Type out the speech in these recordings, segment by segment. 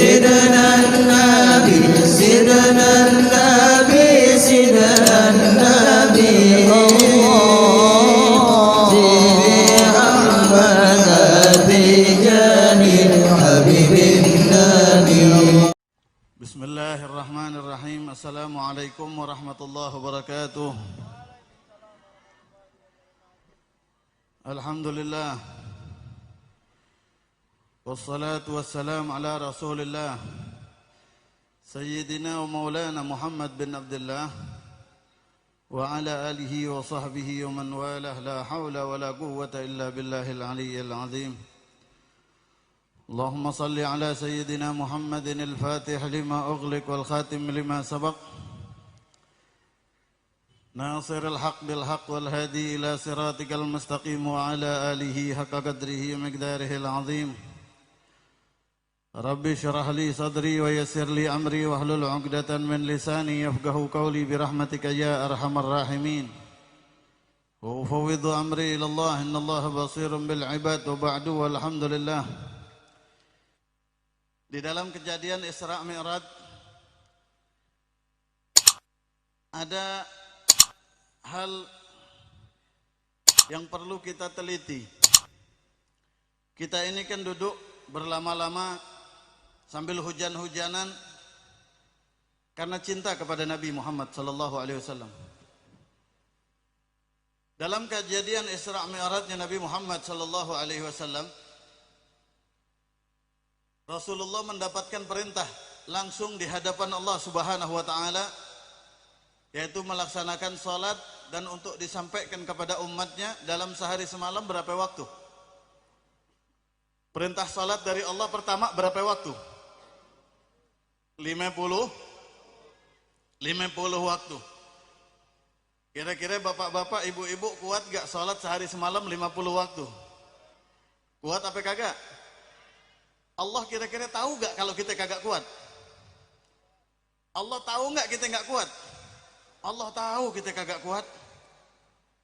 سيدنا النبي سيدنا النبي سيدنا النبي Bismillahirrahmanirrahim. Assalamualaikum warahmatullahi wabarakatuh. Alhamdulillah. Wassalatu wassalamu ala Rasulillah Sayyidina wa maulana Muhammad bin Abdullah wa ala alihi wa sahbihi wa man walah. La hawla wa la quwwata illa billahil aliyyil azim. اللهم صل على سيدنا محمد الفاتح لما أغلق والخاتم لما سبق ناصر الحق بالحق والهادي إلى صراطك المستقيم وعلى آله حق قدره ومقداره العظيم. رب اشرح لي صدري ويسر لي أمري واحلل عقدة من لساني يفقهوا قولي برحمتك يا أرحم الراحمين. وأفوض أمري إلى الله إن الله بصير بالعباد وبعد والحمد لله. Di dalam kejadian Isra Mi'raj ada hal yang perlu kita teliti. Kita ini kan duduk berlama-lama sambil hujan-hujanan karena cinta kepada Nabi Muhammad sallallahu alaihi wasallam. Dalam kejadian Isra Mi'rajnya Nabi Muhammad sallallahu alaihi wasallam, Rasulullah mendapatkan perintah langsung di hadapan Allah Subhanahu wa taala, yaitu melaksanakan salat dan untuk disampaikan kepada umatnya dalam sehari semalam berapa waktu? Perintah salat dari Allah pertama berapa waktu? 50 waktu. Kira-kira bapak-bapak, ibu-ibu kuat gak salat sehari semalam 50 waktu? Kuat apa kagak? Allah kira-kira tahu gak kalau kita kagak kuat? Allah tahu gak kita gak kuat? Allah tahu kita kagak kuat.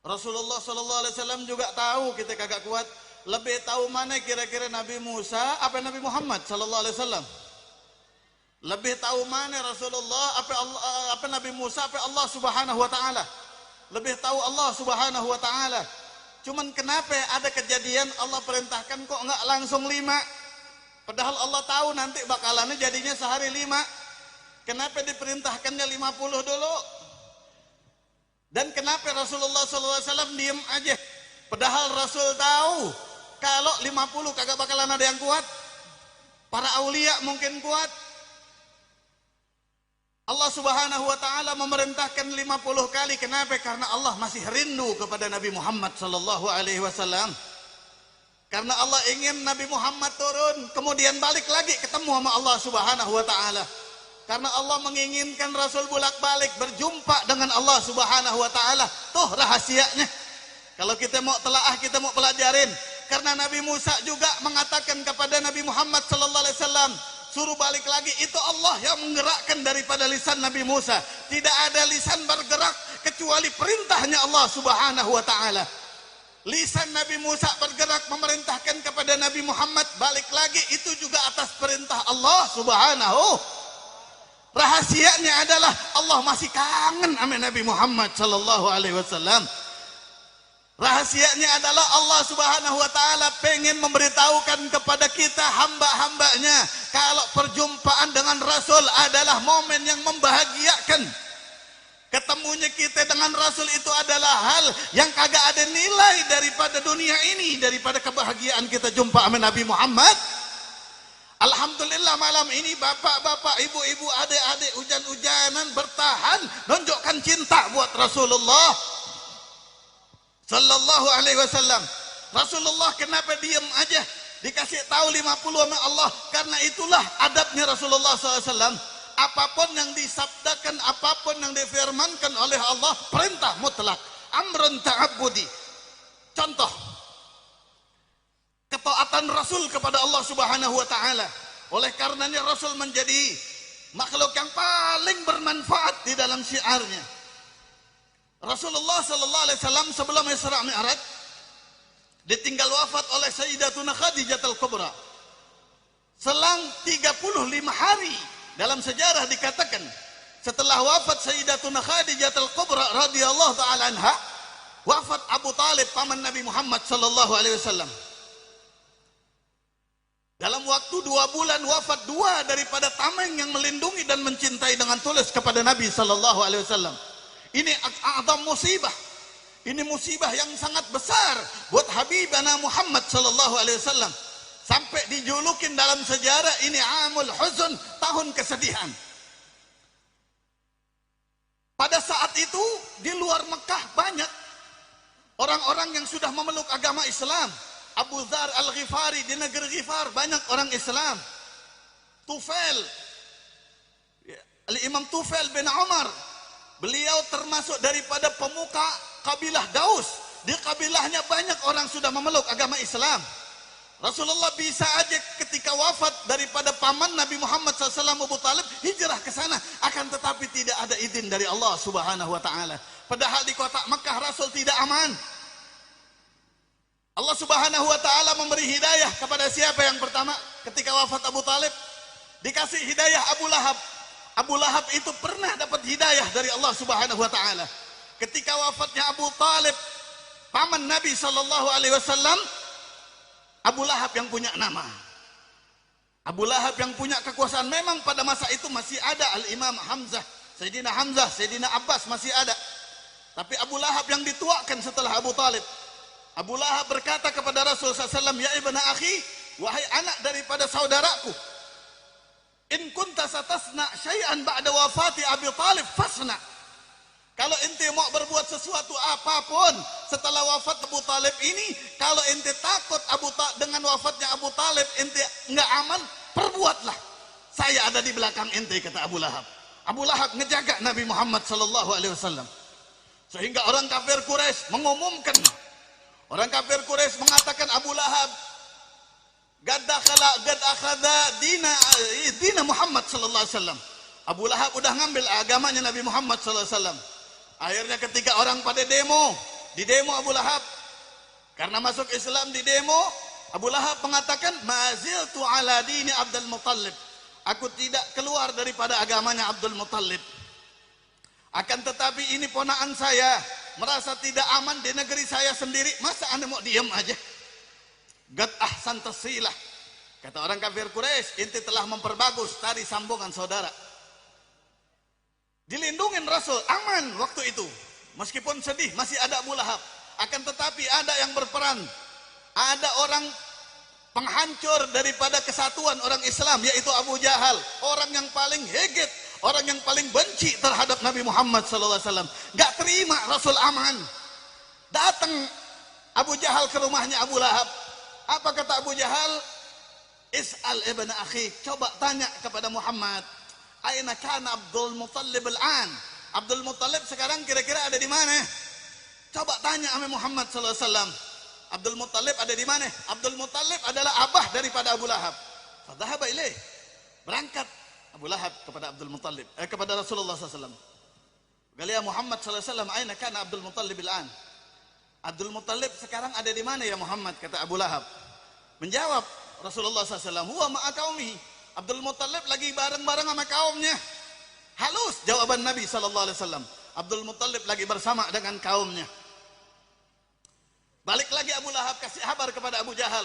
Rasulullah SAW juga tahu kita kagak kuat. Lebih tahu mana kira-kira Nabi Musa apa Nabi Muhammad SAW? Lebih tahu mana Rasulullah apa Nabi Musa apa Allah Subhanahu wa taala? Lebih tahu Allah Subhanahu wa taala. Cuman kenapa ada kejadian Allah perintahkan kok nggak langsung 5? Padahal Allah tahu nanti bakalannya jadinya sehari 5. Kenapa diperintahkannya 50 dulu? Dan kenapa Rasulullah SAW diem aja? Padahal Rasul tahu kalau 50 kagak bakalan ada yang kuat. Para aulia mungkin kuat. Allah Subhanahu wa taala memerintahkan 50 kali. Kenapa? Karena Allah masih rindu kepada Nabi Muhammad sallallahu alaihi wasallam. Karena Allah ingin Nabi Muhammad turun, kemudian balik lagi ketemu sama Allah Subhanahu wa taala. Karena Allah menginginkan Rasul bolak-balik berjumpa dengan Allah Subhanahu wa taala. Tuh rahasianya. Kalau kita mau telaah, kita mau pelajarin. Karena Nabi Musa juga mengatakan kepada Nabi Muhammad sallallahu alaihi wasallam, suruh balik lagi. Itu Allah yang menggerakkan daripada lisan Nabi Musa. Tidak ada lisan bergerak kecuali perintahnya Allah Subhanahu wa taala. Lisan Nabi Musa bergerak memerintahkan kepada Nabi Muhammad balik lagi, itu juga atas perintah Allah Subhanahu. Rahasianya adalah Allah masih kangen sama Nabi Muhammad sallallahu alaihi wasallam. Rahasianya adalah Allah Subhanahu wa taala pengen memberitahukan kepada kita hamba-hambanya kalau perjumpaan dengan Rasul adalah momen yang membahagiakan. Ketemunya kita dengan Rasul itu adalah hal yang kagak ada nilai daripada dunia ini, daripada kebahagiaan kita jumpa sama Nabi Muhammad. Alhamdulillah malam ini bapak-bapak, ibu-ibu, adik-adik hujan-hujanan bertahan nunjukkan cinta buat Rasulullah sallallahu alaihi wasallam. Rasulullah kenapa diem aja? Dikasih tahu 50 sama Allah. Karena itulah adabnya Rasulullah SAW. Apapun yang disabdakan, apapun yang difirmankan oleh Allah, perintah mutlak, amrun ta'abbudi. Contoh ketaatan Rasul kepada Allah Subhanahu wa taala. Oleh karenanya Rasul menjadi makhluk yang paling bermanfaat di dalam syiarnya. Rasulullah sallallahu alaihi wasallam sebelum Isra Mi'raj ditinggal wafat oleh Sayyidatuna Khadijatul Kubra. Selang 35 hari dalam sejarah dikatakan setelah wafat Sayyidatuna Khadijatul Kubra radhiyallahu taala anha, wafat Abu Talib paman Nabi Muhammad sallallahu alaihi wasallam. Dalam waktu 2 bulan wafat 2 daripada tameng yang melindungi dan mencintai dengan tulus kepada Nabi sallallahu alaihi wasallam. Ini a'zam musibah. Ini musibah yang sangat besar buat Habibana Muhammad sallallahu alaihi wasallam. Sampai dijulukin dalam sejarah ini amul huzun, tahun kesedihan. Pada saat itu di luar Mekah banyak orang-orang yang sudah memeluk agama Islam. Abu Dzar Al-Ghifari di negeri Ghifar banyak orang Islam. Tufail, Al-Imam Tufail bin Umar, beliau termasuk daripada pemuka kabilah Daus. Di kabilahnya banyak orang sudah memeluk agama Islam. Rasulullah bisa aja ketika wafat daripada paman Nabi Muhammad SAW Abu Talib hijrah ke sana, akan tetapi tidak ada izin dari Allah Subhanahu wa taala. Padahal di kota Mekah Rasul tidak aman. Allah Subhanahu wa taala memberi hidayah kepada siapa yang pertama ketika wafat Abu Talib? Dikasih hidayah Abu Lahab. Abu Lahab itu pernah dapat hidayah dari Allah Subhanahu wa taala. Ketika wafatnya Abu Talib, paman Nabi sallallahu alaihi wasallam, Abu Lahab yang punya nama. Abu Lahab yang punya kekuasaan. Memang pada masa itu masih ada Al-Imam Hamzah, Sayyidina Hamzah, Sayyidina Abbas masih ada. Tapi Abu Lahab yang dituakan setelah Abu Talib. Abu Lahab berkata kepada Rasulullah SAW, ya ibna akhi, wahai anak daripada saudaraku, in kunta satasna syai'an ba'da wafati Abi Talib fasna. Kalau ente mau berbuat sesuatu apapun setelah wafat Abu Talib ini, kalau ente takut dengan wafatnya Abu Talib ente nggak aman, perbuatlah. Saya ada di belakang ente, kata Abu Lahab. Abu Lahab ngejaga Nabi Muhammad sallallahu alaihi wasallam. Sehingga orang kafir Quraisy mengumumkan, orang kafir Quraisy mengatakan Abu Lahab gad akhadha dina Muhammad sallallahu alaihi wasallam. Abu Lahab udah ngambil agamanya Nabi Muhammad sallallahu alaihi wasallam. Akhirnya ketika orang pada demo, di demo Abu Lahab karena masuk Islam, di demo Abu Lahab mengatakan maziltu ala dini Abdul Muttalib. Aku tidak keluar daripada agamanya Abdul Muttalib. Akan tetapi ini ponaan saya merasa tidak aman di negeri saya sendiri. Masa anda mau diam aja? Gad ahsan tasilah. Kata orang kafir Quraisy, inti telah memperbagus tari sambungan saudara. Dilindungin Rasul, aman waktu itu. Meskipun sedih, masih ada Abu Lahab. Akan tetapi ada yang berperan. Ada orang penghancur daripada kesatuan orang Islam, yaitu Abu Jahal. Orang yang paling heget, orang yang paling benci terhadap Nabi Muhammad SAW. Gak terima Rasul aman. Datang Abu Jahal ke rumahnya Abu Lahab. Apa kata Abu Jahal? Is'al ibn akhi, coba tanya kepada Muhammad, aina kana Abdul Muttalib al-an? Abdul Muttalib sekarang kira-kira ada di mana? Coba tanya sama Muhammad sallallahu alaihi wasallam. Abdul Muttalib ada di mana? Abdul Muttalib adalah abah daripada Abu Lahab. Fadhahaba ilaih. Berangkat Abu Lahab kepada Abdul Muttalib, kepada Rasulullah sallallahu alaihi wasallam. Galia Muhammad sallallahu alaihi wasallam, aina kana Abdul Muttalib al-an? Abdul Muttalib sekarang ada di mana ya Muhammad? Kata Abu Lahab. Menjawab Rasulullah sallallahu alaihi wasallam, huwa ma'a qaumihi. Abdul Muttalib lagi bareng-bareng sama kaumnya. Halus jawaban Nabi sallallahu alaihi wasallam. Abdul Muttalib lagi bersama dengan kaumnya. Balik lagi Abu Lahab kasih kabar kepada Abu Jahal.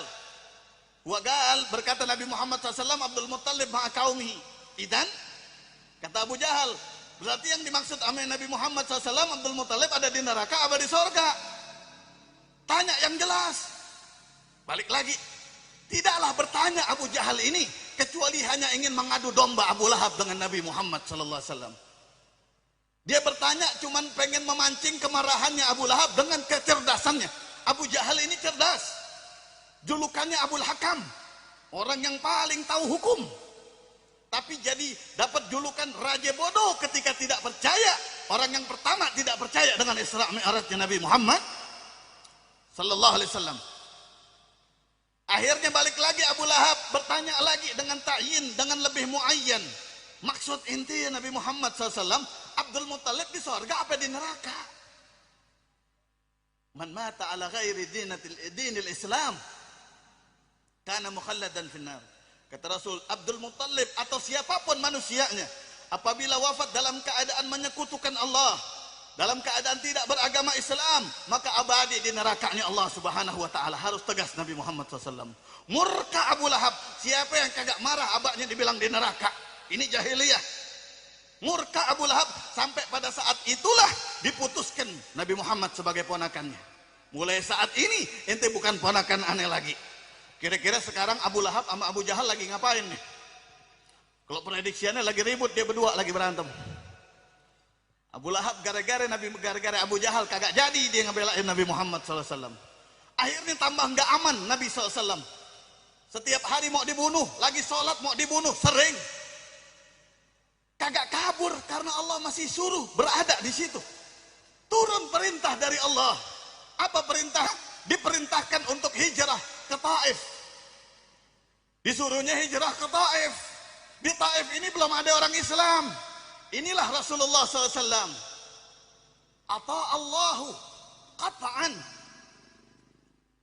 Wa gal, berkata Nabi Muhammad SAW, Abdul Muttalib ma'a qaumihi. Idan, kata Abu Jahal, berarti yang dimaksud sama Nabi Muhammad SAW, Abdul Muttalib ada di neraka apa di surga? Tanya yang jelas. Balik lagi. Tidaklah bertanya Abu Jahal ini kecuali hanya ingin mengadu domba Abu Lahab dengan Nabi Muhammad sallallahu alaihi wasallam. Dia bertanya cuman pengen memancing kemarahannya Abu Lahab dengan kecerdasannya. Abu Jahal ini cerdas. Julukannya Abul Hakam, orang yang paling tahu hukum. Tapi jadi dapat julukan raja bodoh ketika tidak percaya. Orang yang pertama tidak percaya dengan Isra Mi'rajnya Nabi Muhammad sallallahu alaihi wasallam. Akhirnya balik lagi Abu Lahab bertanya lagi dengan ta'yin, dengan lebih muayyan. Maksud inti Nabi Muhammad SAW, Abdul Muttalib di surga apa di neraka? Man mata ala ghairi dinil Islam kana mukhalladan finnar. Kata Rasul, Abdul Muttalib atau siapapun manusianya, apabila wafat dalam keadaan menyekutukan Allah, dalam keadaan tidak beragama Islam, maka abadi di nerakanya Allah Subhanahu wa taala. Harus tegas Nabi Muhammad SAW. Murka Abu Lahab, siapa yang kagak marah abahnya dibilang di neraka. Ini jahiliyah. Murka Abu Lahab, sampai pada saat itulah diputuskan Nabi Muhammad sebagai ponakannya. Mulai saat ini ente bukan ponakan aneh lagi. Kira-kira sekarang Abu Lahab sama Abu Jahal lagi ngapain nih? Kalau prediksiannya lagi ribut, dia berdua lagi berantem. Abu Lahab gara-gara Abu Jahal kagak jadi dia ngebelain Nabi Muhammad SAW. Akhirnya tambah nggak aman Nabi SAW. Setiap hari mau dibunuh, lagi sholat mau dibunuh, sering. Kagak kabur karena Allah masih suruh berada di situ. Turun perintah dari Allah. Apa perintah? Diperintahkan untuk hijrah ke Taif. Disuruhnya hijrah ke Taif. Di Taif ini belum ada orang Islam. Inilah Rasulullah SAW. Ata'allahu qat'an.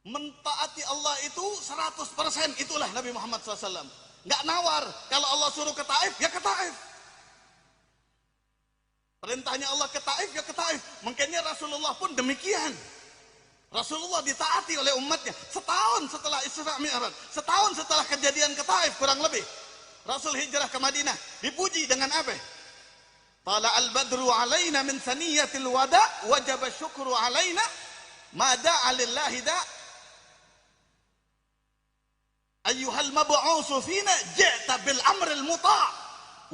Mentaati Allah itu 100%. Itulah Nabi Muhammad SAW. Nggak nawar. Kalau Allah suruh ke Taif, ya ke Taif. Perintahnya Allah ke Taif, ya ke Taif. Makanya Rasulullah pun demikian. Rasulullah ditaati oleh umatnya setahun setelah Isra Mi'raj, setahun setelah kejadian ke Taif kurang lebih. Rasul hijrah ke Madinah, dipuji dengan apa? Tala al-badru alaina min saniyatil wada, wajib syukru alaina, ma da'a lillahi da' ayyuhal mab'usu fina ja'ta bil amril muta'.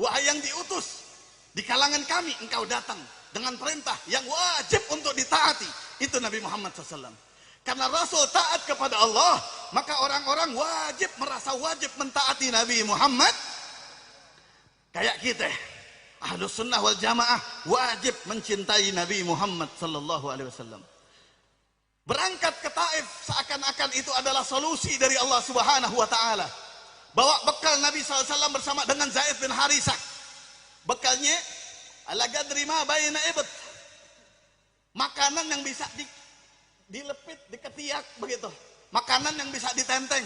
Wahai yang diutus di kalangan kami, engkau datang dengan perintah yang wajib untuk ditaati. Itu Nabi Muhammad SAW. Karena Rasul taat kepada Allah, maka orang-orang wajib, merasa wajib mentaati Nabi Muhammad. Kayak kita, Ahlus Sunnah wal Jamaah, wajib mencintai Nabi Muhammad SAW. Berangkat ke Taif seakan-akan itu adalah solusi dari Allah Subhanahu wa taala. Bawa bekal Nabi SAW bersama dengan Zaid bin Harisah. Bekalnya ala gadri ma baina ibt. Makanan yang bisa dilepit, diketiak begitu. Makanan yang bisa ditenteng.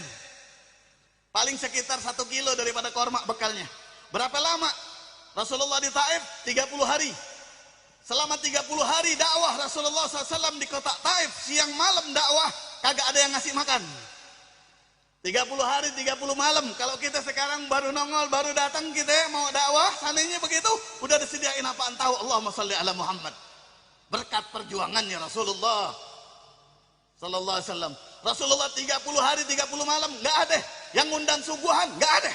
Paling sekitar 1 kilo daripada korma bekalnya. Berapa lama Rasulullah di Taif? 30 hari. Selama 30 hari dakwah Rasulullah SAW di kota Taif, siang malam dakwah, kagak ada yang ngasih makan. 30 hari, 30 malam. Kalau kita sekarang baru nongol, baru datang, kita mau dakwah, seandainya begitu, udah disediain apaan tahu. Allahumma sholli ala Muhammad. Berkat perjuangannya Rasulullah sallallahu alaihi wasallam. Rasulullah 30 hari 30 malam nggak ada yang ngundang subuhan, nggak ada.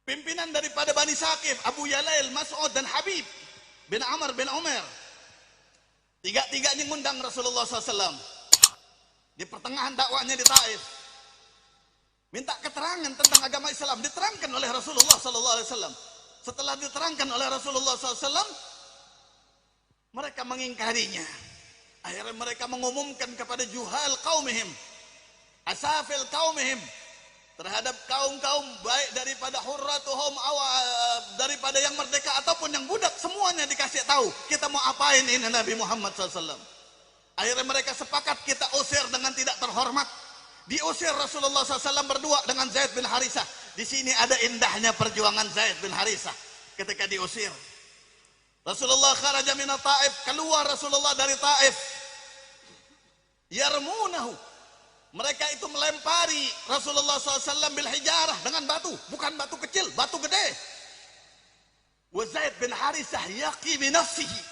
Pimpinan daripada Bani Saqif, Abu Yalail, Mas'ud dan Habib bin Amr bin Umar, tiga-tiganya ngundang Rasulullah SAW di pertengahan dakwahnya di Taif. Minta keterangan tentang agama Islam, diterangkan oleh Rasulullah SAW. Setelah diterangkan oleh Rasulullah SAW, mereka mengingkarinya. Akhirnya mereka mengumumkan kepada juhal qaumihim, asafil qaumihim, terhadap kaum-kaum baik daripada hurratuhum, daripada yang merdeka ataupun yang budak, semuanya dikasih tahu kita mau apain ini Nabi Muhammad SAW. Akhirnya mereka sepakat kita usir dengan tidak terhormat. Diusir Rasulullah SAW berdua dengan Zaid bin Harisah. Di sini ada indahnya perjuangan Zaid bin Harisah ketika diusir. Rasulullah kharaja min Taif, keluar Rasulullah dari Taif. Yarmunahu, mereka itu melempari Rasulullah SAW bil hijarah, dengan batu, bukan batu kecil, batu gede. Wa Zaid bin Harisah yaqi bi nafsihi.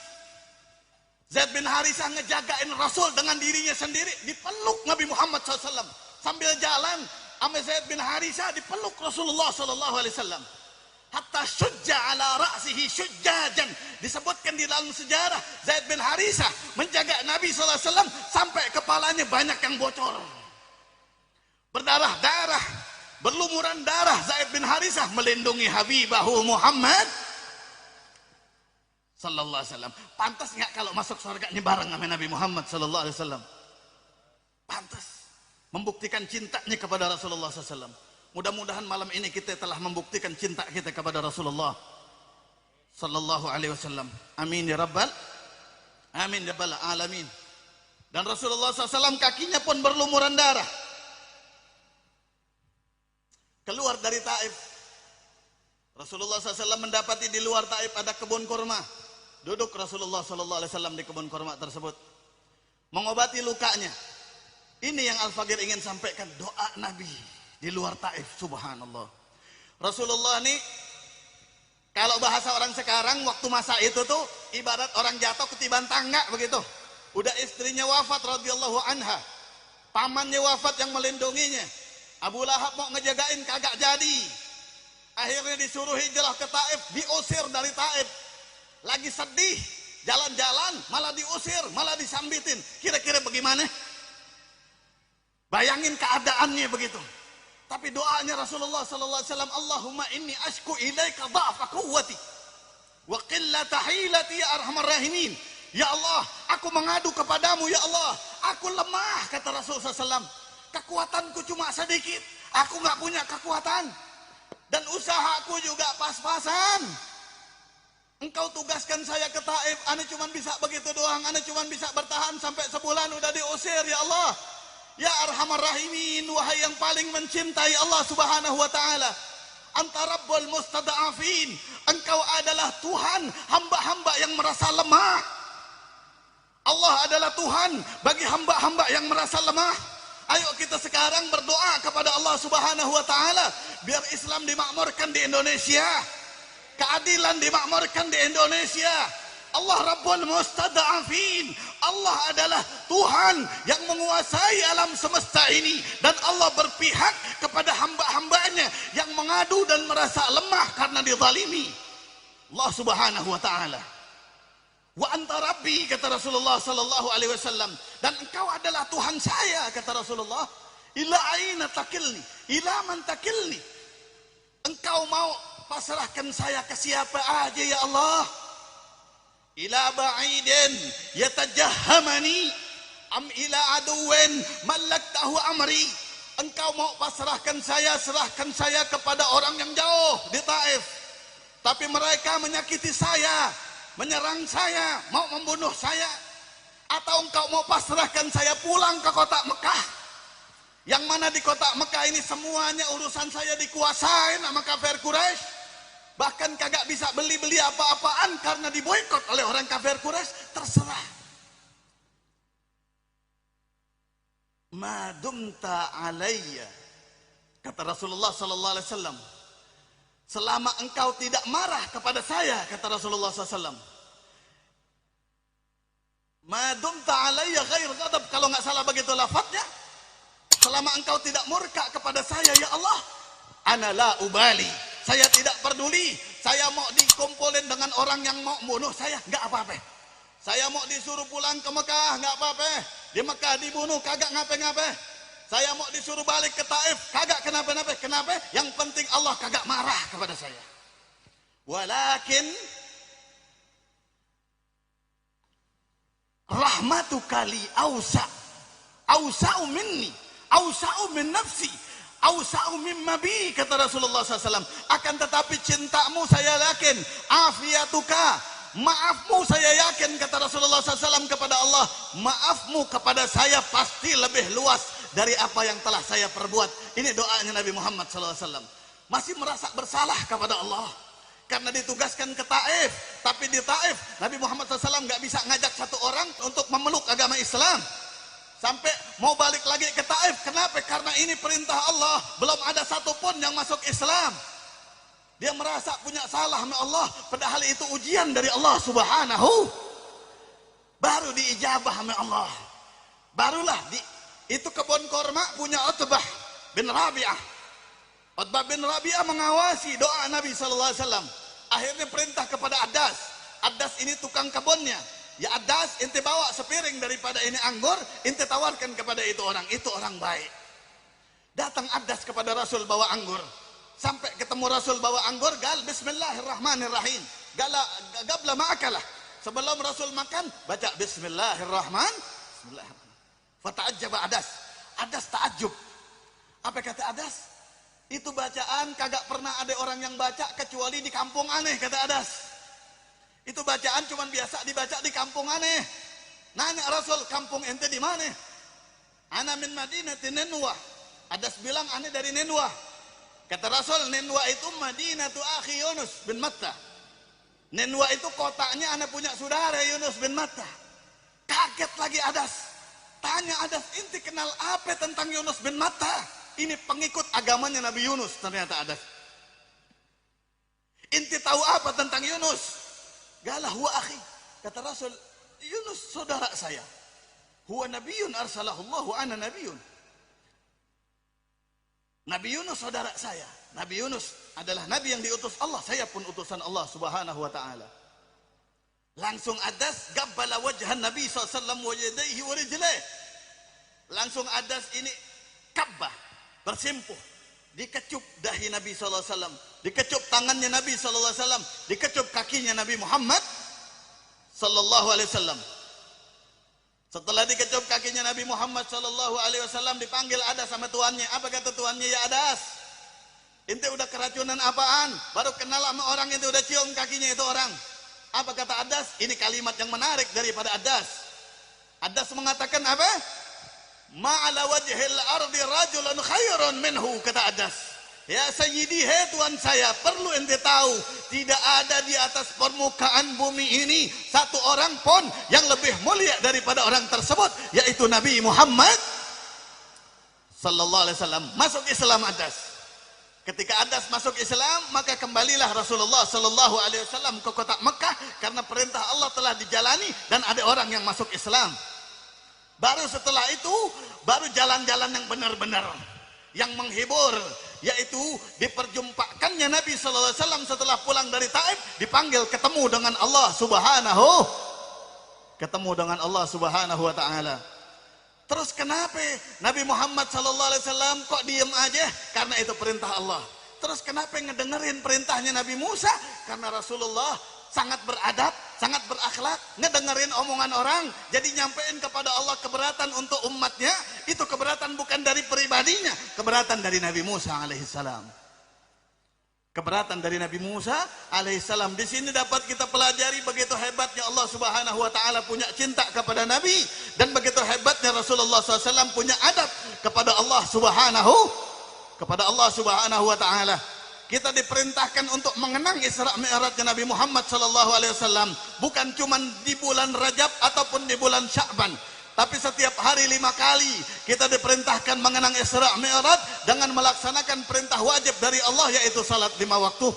Zaid bin Harisah ngejagain Rasul dengan dirinya sendiri, dipeluk Nabi Muhammad SAW. Sambil jalan, sama Zaid bin Harisah dipeluk Rasulullah SAW. Hatta syujja ala ra'sihi syujjajan. Disebutkan di dalam sejarah, Zaid bin Harisah menjaga Nabi SAW sampai kepalanya banyak yang bocor. Berdarah-darah, berlumuran darah. Zaid bin Harisah melindungi Habibahu Muhammad sallallahu alaihi wasallam. Pantas nggak kalau masuk surganya bareng sama Nabi Muhammad sallallahu alaihi wasallam? Pantas. Membuktikan cintanya kepada Rasulullah SAW. Mudah-mudahan malam ini kita telah membuktikan cinta kita kepada Rasulullah sallallahu alaihi wasallam. Amin ya rabbal alamin. Dan Rasulullah SAW kakinya pun berlumuran darah. keluar dari Taif. Rasulullah SAW mendapati di luar Taif ada kebun kurma. Duduk Rasulullah SAW di kebun kurma tersebut, mengobati lukanya. Ini yang Al-Faqir ingin sampaikan, doa Nabi di luar Taif. Subhanallah. Rasulullah ini, kalau bahasa orang sekarang, waktu masa itu tuh ibarat orang jatuh ketiban tangga begitu. Udah istrinya wafat radhiyallahu anha, pamannya wafat yang melindunginya. Abu Lahab mau ngejagain kagak jadi. Akhirnya disuruh hijrah ke Taif, diusir dari Taif. Lagi sedih, jalan-jalan malah diusir, malah disambitin. Kira-kira bagaimana? Bayangin keadaannya begitu. Tapi doanya Rasulullah sallallahu alaihi wasallam, Allahumma inni ashku ilaika dha'fa quwwati wa qillata hilati ya arhamar rahimin. Ya Allah, aku mengadu kepadamu ya Allah. Aku lemah, kata Rasulullah SAW. Kekuatanku cuma sedikit. Aku nggak punya kekuatan. Dan usahaku juga pas-pasan. Engkau tugaskan saya ke Taif, ana cuma bisa begitu doang. Ana cuma bisa bertahan sampai sebulan udah diusir ya Allah. Ya arhamar rahimin, wahai yang paling mencintai Allah subhanahu wa ta'ala. Anta rabbul mustada'afin. Engkau adalah Tuhan hamba-hamba yang merasa lemah. Allah adalah Tuhan bagi hamba-hamba yang merasa lemah. Ayo kita sekarang berdoa kepada Allah subhanahu wa ta'ala, biar Islam dimakmurkan di Indonesia, keadilan dimakmurkan di Indonesia. Allah Rabbul Mustada'afin. Allah adalah Tuhan yang menguasai alam semesta ini, dan Allah berpihak kepada hamba-hambanya yang mengadu dan merasa lemah karena dizalimi. Allah subhanahu wa ta'ala. Wa anta rabbi, kata Rasulullah sallallahu alaihi wasallam, dan engkau adalah Tuhan saya, kata Rasulullah. Ila aina takilni, ila man takilni. Engkau mau pasrahkan saya ke siapa aja ya Allah? Ila ba'idin yatajahhamani am ila aduwin malaktahu amri. Engkau mau pasrahkan saya, serahkan saya kepada orang yang jauh di Taif, tapi mereka menyakiti saya, menyerang saya, mau membunuh saya. Atau engkau mau pasrahkan saya pulang ke kota Mekah, yang mana di kota Mekah ini semuanya urusan saya dikuasain sama kafir Quraisy. Bahkan kagak bisa beli-beli apa-apaan karena diboikot oleh orang kafir Quraisy. Terserah. Ma dumta alayya, kata Rasulullah sallallahu alaihi wasallam, selama engkau tidak marah kepada saya, kata Rasulullah SAW. Ma dumta alayya ghair ghadab, kalau nggak salah begitu lafadznya. Selama engkau tidak murka kepada saya ya Allah, ana la ubali, saya tidak peduli. Saya mau dikumpulin dengan orang yang mau bunuh saya, nggak apa-apa. Saya mau disuruh pulang ke Mekah, nggak apa-apa. Di Mekah dibunuh, kagak ngapa-ngapa. Saya mau disuruh balik ke Taif, kagak kenapa-napa. Kenapa? Yang penting Allah kagak marah kepada saya. Walakin rahmatuka li ausa'u minni, ausa'u min nafsi, ausa'u mimma bi, kata Rasulullah SAW. Akan tetapi cintamu saya yakin, afiatuka, maafmu saya yakin, kata Rasulullah SAW kepada Allah, maafmu kepada saya pasti lebih luas dari apa yang telah saya perbuat. Ini doanya Nabi Muhammad SAW. Masih merasa bersalah kepada Allah karena ditugaskan ke Taif. Tapi di Taif Nabi Muhammad SAW nggak bisa ngajak satu orang untuk memeluk agama Islam. Sampai mau balik lagi ke Taif. Kenapa? Karena ini perintah Allah, belum ada satupun yang masuk Islam. Dia merasa punya salah sama Allah, padahal itu ujian dari Allah subhanahu. Baru diijabah sama Allah. Barulah itu kebun korma punya Utbah bin Rabi'ah. Utbah bin Rabi'ah mengawasi doa Nabi SAW. Akhirnya perintah kepada Adas. Adas ini tukang kebunnya. Ya Adas, ente bawa sepiring daripada ini anggur, ente tawarkan kepada itu orang baik. Datang Adas kepada Rasul bawa anggur. Sampai ketemu Rasul bawa anggur, gal bismillahirrahmanirrahim. Gabla ma'akalah. Sebelum Rasul makan, baca bismillahirrahmanirrahim. Fata'ajjaba Adas. Adas ta'ajjub. Apa kata Adas? Itu bacaan kagak pernah ada orang yang baca kecuali di kampung aneh, kata Adas. Itu bacaan cuma biasa dibaca di kampung aneh. Nanya Rasul, kampung ente di mana? Ana min Madinati Ninwah. Adas bilang aneh dari Ninwah. Kata Rasul, Ninwa itu Madinatu akhi Yunus bin Matta. Ninwa itu kotanya anak punya saudara Yunus bin Matta. Kaget lagi Adas. Tanya Adas, inti kenal apa tentang Yunus bin Matta? Ini pengikut agamanya Nabi Yunus ternyata Adas. Inti tahu apa tentang Yunus? Galah huwa akhi. Kata Rasul, Yunus saudara saya. Huwa nabiyun arsalahullahu ana nabiyun. Nabi Yunus saudara saya. Nabi Yunus adalah nabi yang diutus Allah. Saya pun utusan Allah subhanahu wa ta'ala. Langsung Adas gabbala wajhan Nabi SAW wa yadayhi wa rijlayh. Langsung Adas ini kabbah, bersimpuh. Dikecup dahi Nabi SAW. Dikecup tangannya Nabi SAW. Dikecup kakinya Nabi Muhammad SAW. Setelah dikecup kakinya Nabi Muhammad SAW, dipanggil Adas sama tuannya. Apa kata tuannya? Ya Adas, ente udah keracunan apaan? Baru kenal sama orang, ente udah cium kakinya itu orang. Apa kata Adas? Ini kalimat yang menarik daripada Adas. Adas mengatakan apa? Ma'ala wajhil ardi rajulun khairun minhu, kata Adas. Ya Sayyidi, he Tuhan saya, perlu ente tahu, tidak ada di atas permukaan bumi ini satu orang pun yang lebih mulia daripada orang tersebut, yaitu Nabi Muhammad sallallahu alaihi wasallam. Masuk Islam Adas. Ketika Adas masuk Islam, maka kembalilah Rasulullah sallallahu alaihi wasallam ke kota Mekah karena perintah Allah telah dijalani dan ada orang yang masuk Islam. Baru setelah itu, baru jalan-jalan yang benar-benar, yang menghibur, yaitu diperjumpakannya Nabi sallallahu alaihi wasallam setelah pulang dari Taif, dipanggil ketemu dengan Allah Subhanahu wa taala. Terus kenapa Nabi Muhammad sallallahu alaihi wasallam kok diem aja? Karena itu perintah Allah. Terus kenapa ngedengerin perintahnya Nabi Musa? Karena Rasulullah sangat beradab, sangat berakhlak, ngedengerin omongan orang, jadi nyampein kepada Allah keberatan untuk umatnya. Itu keberatan bukan dari pribadinya, keberatan dari Nabi Musa alaihissalam. Keberatan dari Nabi Musa alaihissalam. Di sini dapat kita pelajari begitu hebatnya Allah Subhanahu wa taala punya cinta kepada Nabi, dan begitu hebatnya Rasulullah SAW punya adab kepada Allah Subhanahu wa taala. Kita diperintahkan untuk mengenang Isra Mi'rajnya Nabi Muhammad sallallahu alaihi wasallam, bukan cuma di bulan Rajab ataupun di bulan Sya'ban, tapi setiap hari 5 kali kita diperintahkan mengenang Isra Mi'raj dengan melaksanakan perintah wajib dari Allah, yaitu salat 5 waktu.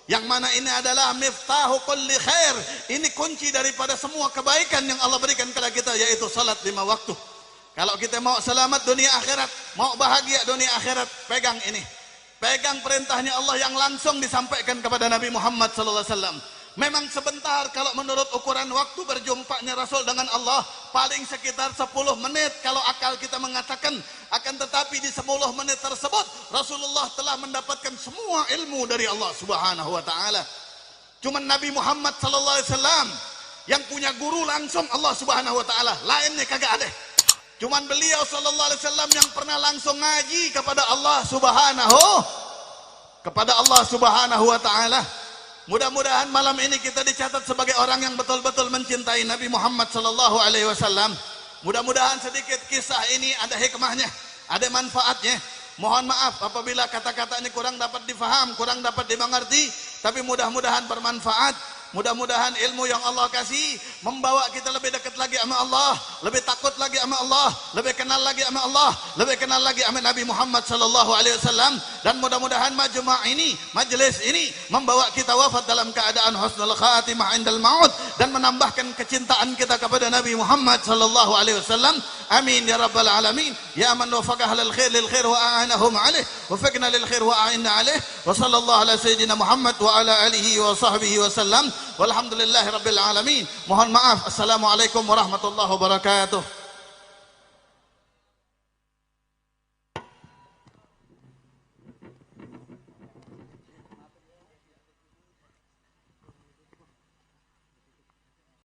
Yang mana ini adalah miftahu kulli khair. Ini kunci daripada semua kebaikan yang Allah berikan kepada kita, yaitu salat 5 waktu. Kalau kita mau selamat dunia akhirat, mau bahagia dunia akhirat, pegang ini. Pegang perintahnya Allah yang langsung disampaikan kepada Nabi Muhammad SAW. Memang sebentar kalau menurut ukuran waktu berjumpanya Rasul dengan Allah, paling sekitar 10 menit kalau akal kita mengatakan. Akan tetapi di 10 menit tersebut Rasulullah telah mendapatkan semua ilmu dari Allah Subhanahu wa taala. Cuman Nabi Muhammad SAW yang punya guru langsung Allah Subhanahu wa taala, lainnya kagak ada. Cuman beliau sallallahu alaihi wasallam yang pernah langsung ngaji kepada Allah Subhanahu wa taala. Mudah-mudahan malam ini kita dicatat sebagai orang yang betul-betul mencintai Nabi Muhammad sallallahu alaihi wasallam. Mudah-mudahan sedikit kisah ini ada hikmahnya, ada manfaatnya. Mohon maaf apabila kata-katanya kurang dapat difaham, kurang dapat dimengerti, tapi mudah-mudahan bermanfaat. Mudah-mudahan ilmu yang Allah kasih membawa kita lebih dekat lagi sama Allah, lebih takut lagi sama Allah, lebih kenal lagi sama Allah, lebih kenal lagi sama Nabi Muhammad sallallahu alaihi wasallam. Dan mudah-mudahan majma' ini, majelis ini membawa kita wafat dalam keadaan husnul khatimah indal maut, dan menambahkan kecintaan kita kepada Nabi Muhammad sallallahu alaihi wasallam. Amin ya rabbal alamin. Ya man wafaqah lil khair wa a'anahum alaih, wafiqna lil khair wa a'inna alaih. Wa sallallahu ala sayyidina Muhammad wa ala alihi wa sahbihi wasallam. Walhamdulillahi rabbil alamin. Mohon maaf. Assalamualaikum warahmatullahi wabarakatuh.